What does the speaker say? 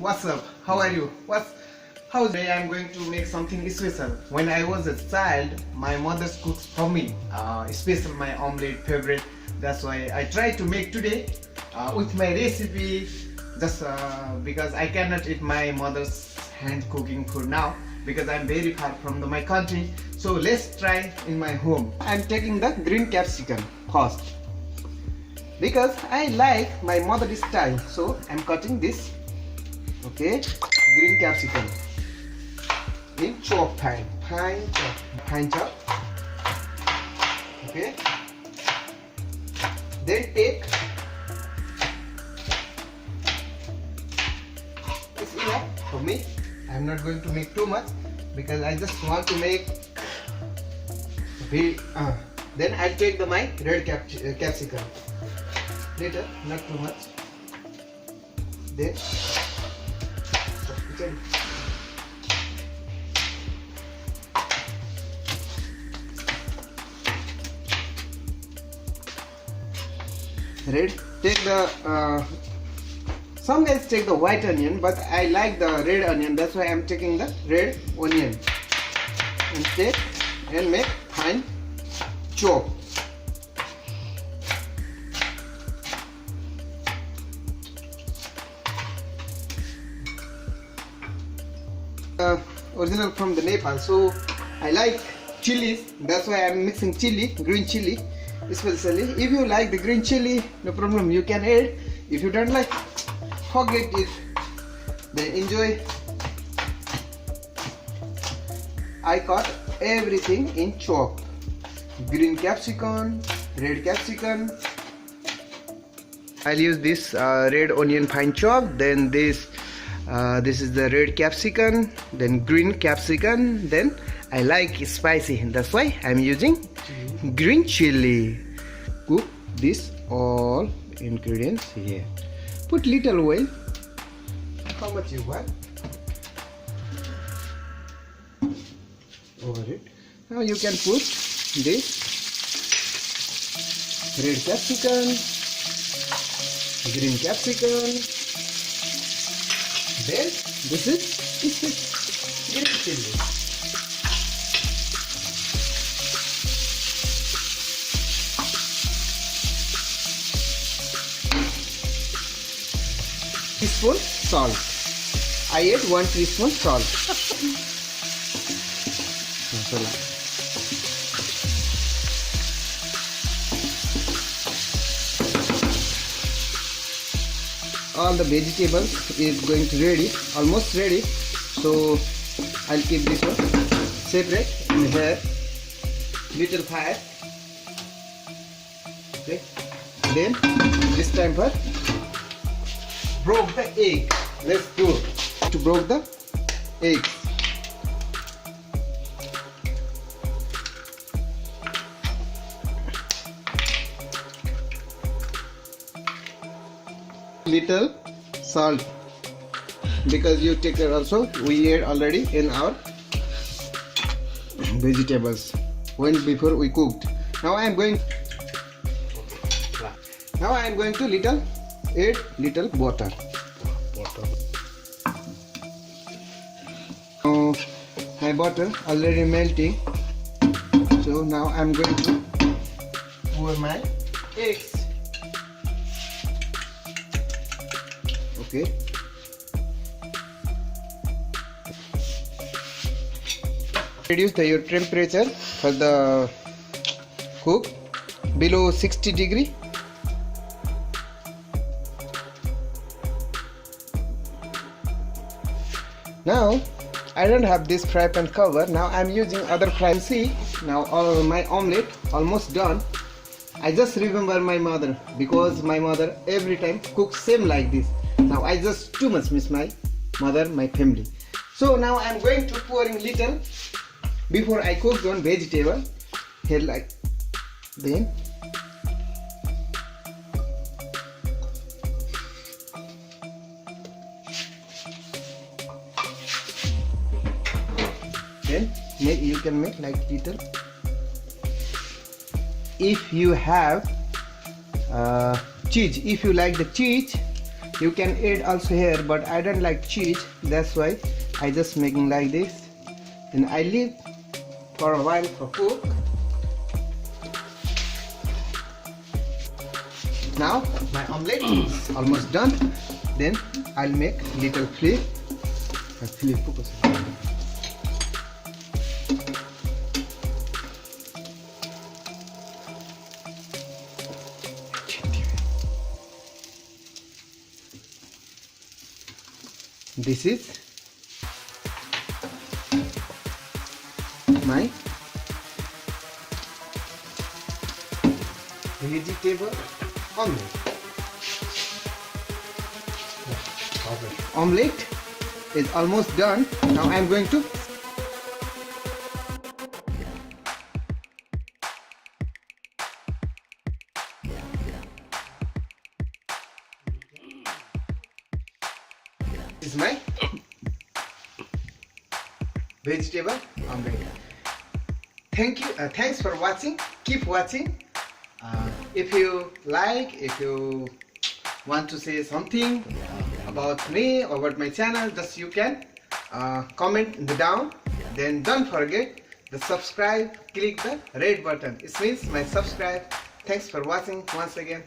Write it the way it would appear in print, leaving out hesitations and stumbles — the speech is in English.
What's up? How are you? How's today? I'm going to make something special. When I was a child, my mother cooks for me, special my omelette favorite. That's why I try to make today with my recipe. Just because I cannot eat my mother's hand cooking food now because I'm very far from my country. So let's try in my home. I'm taking the green capsicum first because I like my mother's style. So I'm cutting this. Okay, green capsicum in chop, fine chop. Okay, then take it's enough for me. I'm not going to make too much because I just want to make then I'll take my red capsicum later, not too much. Then red, take the some guys take the white onion, but I like the red onion, that's why I'm taking the red onion and take and make fine chop. Original from the Nepal, so I like chilies, that's why I'm mixing green chili especially. If you like the green chili, no problem, you can add. If you don't like, forget it, then enjoy. I cut everything in chop. Green capsicum, red capsicum. I'll use this red onion fine chop, then this is the red capsicum, then green capsicum. Then I like spicy, that's why I'm using green chili. Cook this all ingredients here. Put little oil. How much you want? Over it. Now you can put this red capsicum, green capsicum. Then this is green chili. Teaspoon salt. I add 1 teaspoon salt. Masala. All the vegetables is going to ready, almost ready. So I'll keep this one separate in here. Little fire. Okay. Then this time for broke the egg. Let's do it. To broke the egg. Little salt because you take it also. We add already in our vegetables when before we cooked. Now I am going to add little butter. Now my butter already melting, so now I am going to pour my eggs. Okay. Reduce your temperature for the cook below 60 degree. Now I don't have this fry pan cover. Now I'm using other fry. See, now all my omelette almost done. I just remember my mother because my mother every time cooks same like this. Now I just too much miss my mother, my family. So now I'm going to pour in little before I cook one vegetable here like then. Then you can make like little. If you have cheese, if you like the cheese, You can add also here, but I don't like cheese, that's why I just making like this. Then I leave for a while for cook. Now my omelette is almost done. Then I'll make little flip. This is my vegetable omelette. Omelette is almost done. Now I am going to this is my vegetable omelette. Thank you. Thanks for watching. Keep watching. If you like, if you want to say something about me or about my channel, just you can comment in the down. Then don't forget the subscribe. Click the red button. It means my subscribe. Thanks for watching once again.